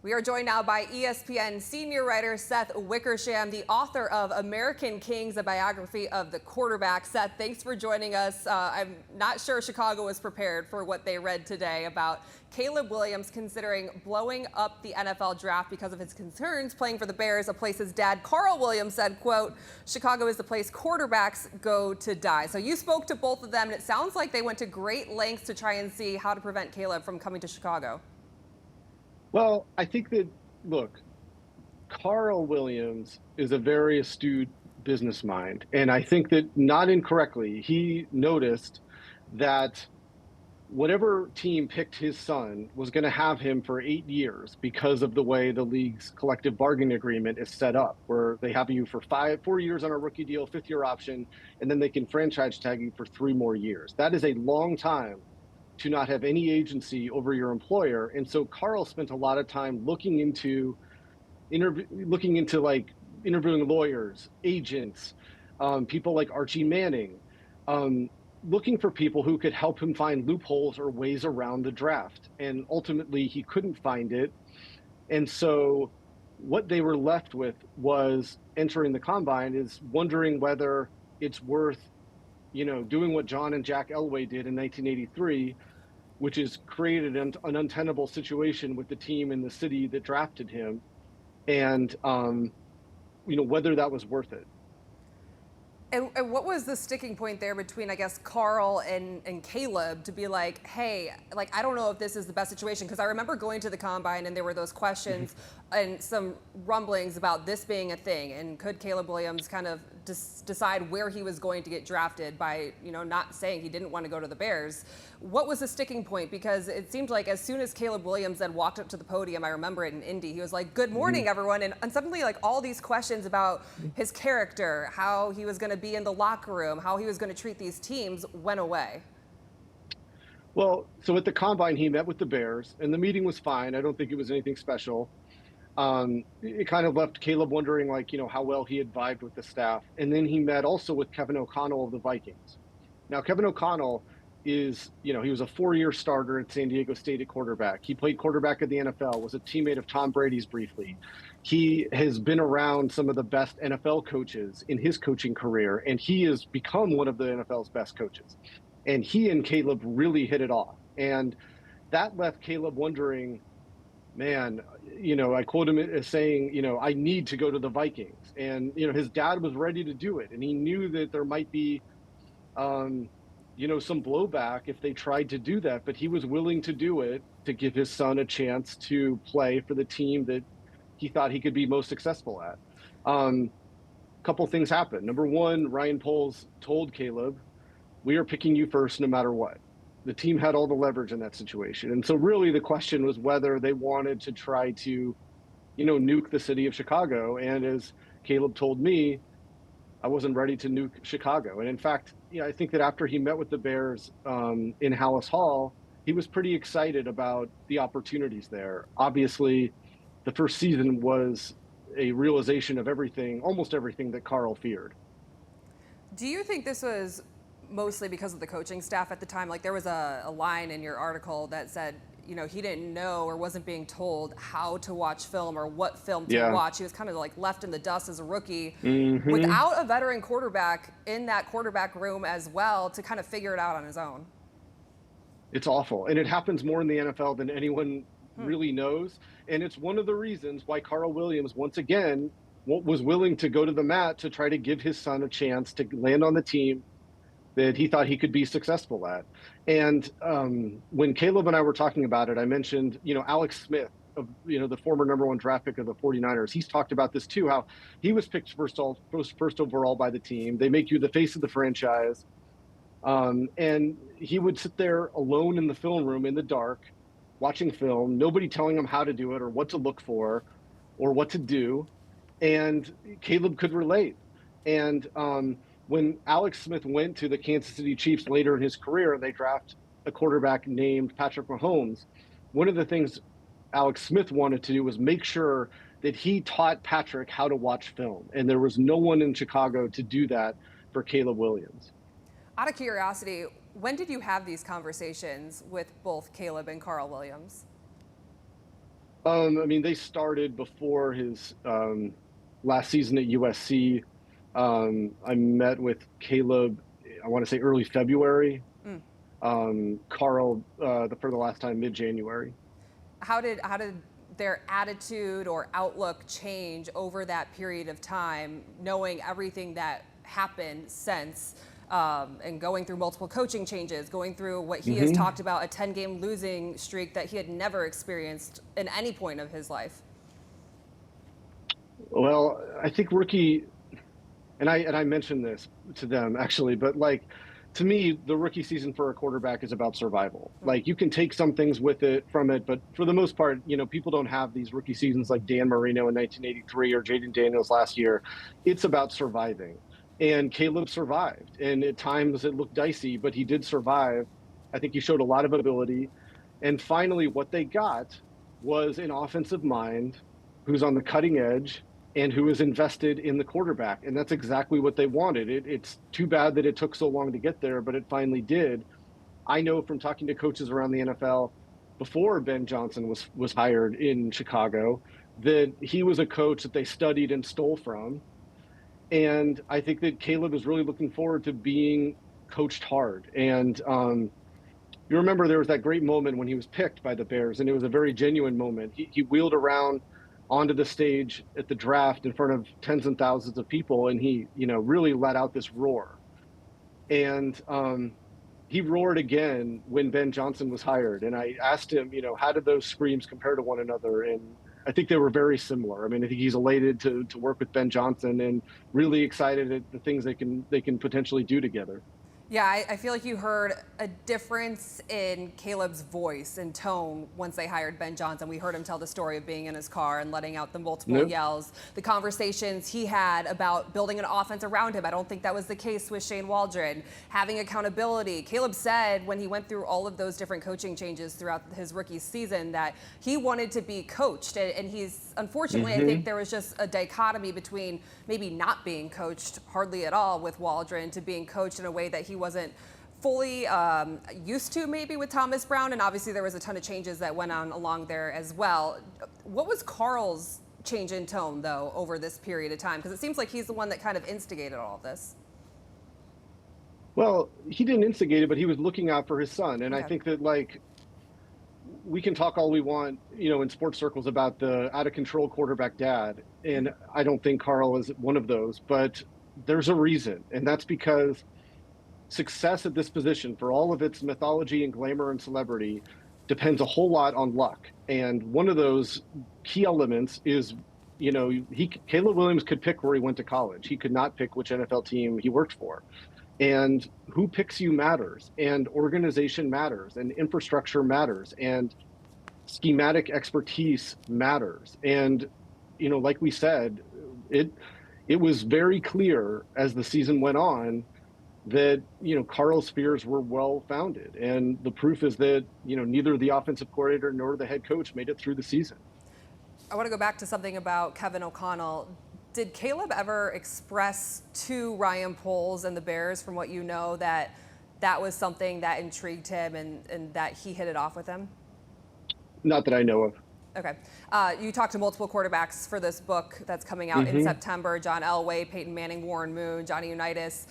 We are joined now by ESPN senior writer Seth Wickersham, the author of American Kings, a biography of the quarterback. Seth, thanks for joining us. I'm not sure Chicago was prepared for what they read today about Caleb Williams considering blowing up the NFL draft because of his concerns playing for the Bears, a place his dad, Carl Williams, said, quote, "Chicago is the place quarterbacks go to die." So you spoke to both of them, and it sounds like they went to great lengths to try and see how to prevent Caleb from coming to Chicago. Well, I think that, look, Carl Williams is a very astute business mind. And I think that not incorrectly, he noticed that whatever team picked his son was going to have him for 8 years because of the way the league's collective bargaining agreement is set up, where they have you for 4 years on a rookie deal, fifth-year option, and then they can franchise tag you for 3 more years. That is a long time to not have any agency over your employer. And so Carl spent a lot of time looking into like interviewing lawyers, agents, people like Archie Manning, looking for people who could help him find loopholes or ways around the draft. And ultimately he couldn't find it. And so what they were left with was entering the combine is wondering whether it's worth doing what John and Jack Elway did in 1983, which is created an untenable situation with the team in the city that drafted him, and whether that was worth it. And what was the sticking point there between, I guess, Carl and Caleb to be like, hey, like, I don't know if this is the best situation? Because I remember going to the combine and there were those questions and some rumblings about this being a thing. And could Caleb Williams kind of decide where he was going to get drafted by, not saying he didn't want to go to the Bears? What was the sticking point? Because it seemed like as soon as Caleb Williams then walked up to the podium, I remember it in Indy, he was like, "Good morning, everyone." And suddenly, like, all these questions about his character, how he was going to be in the locker room, how he was going to treat these teams went away. Well, so at the combine, he met with the Bears, and the meeting was fine. I don't think it was anything special. It kind of left Caleb wondering, like, how well he had vibed with the staff. And then he met also with Kevin O'Connell of the Vikings. Now, Kevin O'Connell is, he was a 4-year starter at San Diego State at quarterback. He played quarterback at the NFL, was a teammate of Tom Brady's briefly. He has been around some of the best NFL coaches in his coaching career, and he has become one of the NFL's best coaches. And he and Caleb really hit it off. And that left Caleb wondering, man, I quote him as saying, I need to go to the Vikings. And, his dad was ready to do it. And he knew that there might be, some blowback if they tried to do that. But he was willing to do it to give his son a chance to play for the team that he thought he could be most successful at. Couple things happened. Number one, Ryan Poles told Caleb, "We are picking you first no matter what." The team had all the leverage in that situation. And so really the question was whether they wanted to try to, nuke the city of Chicago. And as Caleb told me, I wasn't ready to nuke Chicago. And in fact, I think that after he met with the Bears in Hallis Hall, he was pretty excited about the opportunities there. Obviously, the first season was a realization of everything, almost everything that Carl feared. Do you think this was mostly because of the coaching staff at the time? Like, there was a line in your article that said, he didn't know or wasn't being told how to watch film or what film to watch. He was kind of like left in the dust as a rookie without a veteran quarterback in that quarterback room as well to kind of figure it out on his own. It's awful. And it happens more in the NFL than anyone really knows. And it's one of the reasons why Carl Williams, once again, was willing to go to the mat to try to give his son a chance to land on the team that he thought he could be successful at. And when Caleb and I were talking about it, I mentioned, Alex Smith, of the former #1 draft pick of the 49ers. He's talked about this too, how he was picked first overall by the team. They make you the face of the franchise. And he would sit there alone in the film room in the dark, watching film, nobody telling him how to do it or what to look for or what to do. And Caleb could relate. And when Alex Smith went to the Kansas City Chiefs later in his career, and they draft a quarterback named Patrick Mahomes, one of the things Alex Smith wanted to do was make sure that he taught Patrick how to watch film. And there was no one in Chicago to do that for Caleb Williams. Out of curiosity, when did you have these conversations with both Caleb and Carl Williams? I mean, they started before his last season at USC. I met with Caleb, I want to say early February. Mm. Carl, for the last time, mid-January. How did their attitude or outlook change over that period of time, knowing everything that happened since, and going through multiple coaching changes, going through what he has Hmm. talked about, a 10-game losing streak that he had never experienced in any point of his life? Well, I think rookie, and I mentioned this to them actually, but like to me, the rookie season for a quarterback is about survival. Mm. Like you can take some things with it from it, but for the most part, people don't have these rookie seasons like Dan Marino in 1983 or Jaden Daniels last year. It's about surviving. And Caleb survived. And at times it looked dicey, but he did survive. I think he showed a lot of ability. And finally, what they got was an offensive mind who's on the cutting edge and who is invested in the quarterback. And that's exactly what they wanted. It's too bad that it took so long to get there, but it finally did. I know from talking to coaches around the NFL before Ben Johnson was hired in Chicago that he was a coach that they studied and stole from. And I think that Caleb is really looking forward to being coached hard. And you remember there was that great moment when he was picked by the Bears, and it was a very genuine moment. He wheeled around onto the stage at the draft in front of tens and thousands of people, and he, really let out this roar. And he roared again when Ben Johnson was hired. And I asked him, how did those screams compare to one another? And I think they were very similar. I mean, I think he's elated to work with Ben Johnson and really excited at the things they can potentially do together. Yeah, I feel like you heard a difference in Caleb's voice and tone once they hired Ben Johnson. We heard him tell the story of being in his car and letting out the multiple Nope. yells, the conversations he had about building an offense around him. I don't think that was the case with Shane Waldron. Having accountability. Caleb said when he went through all of those different coaching changes throughout his rookie season that he wanted to be coached. And he's, unfortunately, I think Hmm. there was just a dichotomy between maybe not being coached hardly at all with Waldron to being coached in a way that he wasn't fully used to, maybe with Thomas Brown. And obviously there was a ton of changes that went on along there as well. What was Carl's change in tone, though, over this period of time? Because it seems like he's the one that kind of instigated all of this. Well, he didn't instigate it, but he was looking out for his son. And I Okay. think that, like, we can talk all we want, in sports circles about the out of control quarterback dad. And I don't think Carl is one of those, but there's a reason. And that's because success at this position, for all of its mythology and glamour and celebrity, depends a whole lot on luck. And one of those key elements is, Caleb Williams could pick where he went to college. He could not pick which NFL team he worked for. And who picks you matters, and organization matters, and infrastructure matters, and schematic expertise matters. And, like we said, it was very clear as the season went on that Carl's fears were well founded, and the proof is that neither the offensive coordinator nor the head coach made it through the season. I want to go back to something about Kevin O'Connell. Did Caleb ever express to Ryan Poles and the Bears, from what you know, that that was something that intrigued him and that he hit it off with him? Not that I know of. Okay. You talked to multiple quarterbacks for this book that's coming out in Hmm. September. John Elway, Peyton Manning, Warren Moon, Johnny Unitas.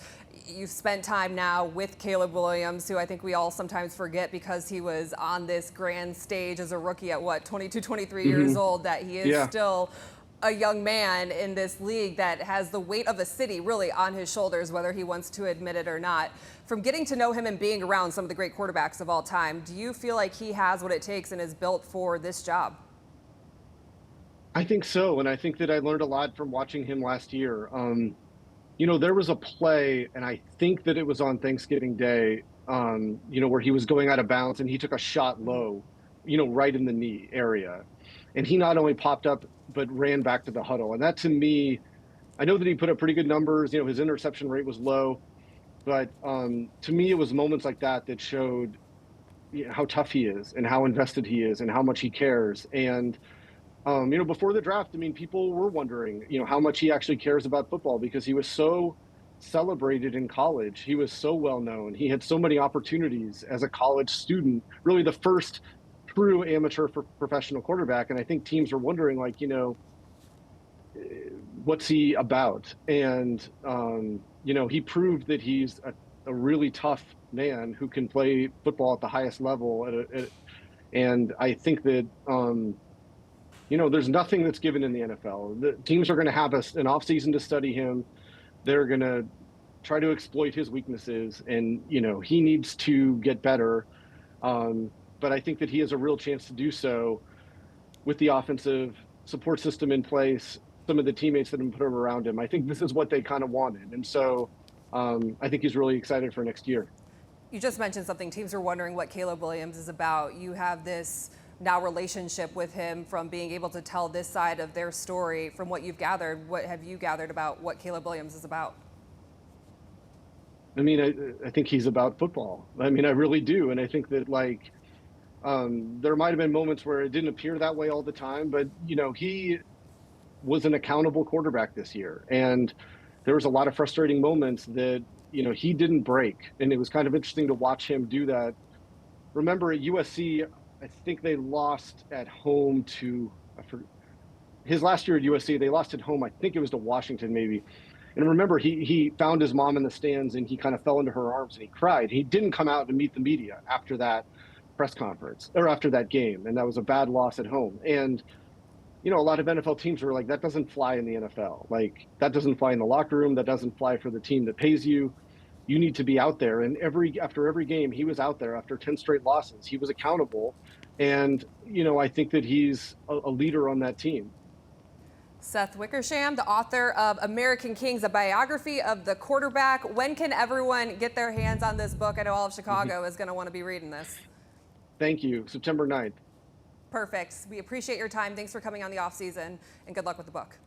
You've spent time now with Caleb Williams, who I think we all sometimes forget because he was on this grand stage as a rookie at 22, 23 years Hmm. old, that he is Yeah. still a young man in this league that has the weight of a city really on his shoulders, whether he wants to admit it or not. From getting to know him and being around some of the great quarterbacks of all time, do you feel like he has what it takes and is built for this job? I think so. And I think that I learned a lot from watching him last year. There was a play, and I think that it was on Thanksgiving Day, where he was going out of bounds and he took a shot low, right in the knee area. And he not only popped up, but ran back to the huddle. And that, to me, I know that he put up pretty good numbers. His interception rate was low. But to me, it was moments like that that showed how tough he is and how invested he is and how much he cares. And before the draft, I mean, people were wondering, how much he actually cares about football because he was so celebrated in college. He was so well known. He had so many opportunities as a college student, really the first true amateur for professional quarterback. And I think teams are wondering, like, what's he about? And, he proved that he's a really tough man who can play football at the highest level. And I think that, there's nothing that's given in the NFL. The teams are going to have an offseason to study him. They're going to try to exploit his weaknesses. And, he needs to get better. But I think that he has a real chance to do so with the offensive support system in place, some of the teammates that have put around him. I think this is what they kind of wanted. And so I think he's really excited for next year. You just mentioned something. Teams are wondering what Caleb Williams is about. You have this now relationship with him from being able to tell this side of their story. From what you've gathered, what have you gathered about what Caleb Williams is about? I mean, I think he's about football. I mean, I really do. And I think that, like, there might have been moments where it didn't appear that way all the time, but, he was an accountable quarterback this year. And there was a lot of frustrating moments that, he didn't break. And it was kind of interesting to watch him do that. Remember at USC, I think they lost at home to, his last year at USC, they lost at home. I think it was to Washington, maybe. And remember, he found his mom in the stands and he kind of fell into her arms and he cried. He didn't come out to meet the media after that press conference or after that game. And that was a bad loss at home. And, a lot of NFL teams were like, that doesn't fly in the NFL. Like, that doesn't fly in the locker room. That doesn't fly for the team that pays you. You need to be out there. And after every game, he was out there. After 10 straight losses, he was accountable. And, I think that he's a leader on that team. Seth Wickersham, the author of American Kings, a biography of the quarterback. When can everyone get their hands on this book? I know all of Chicago is going to want to be reading this. Thank you. September 9th. Perfect. We appreciate your time. Thanks for coming on the off season, and good luck with the book.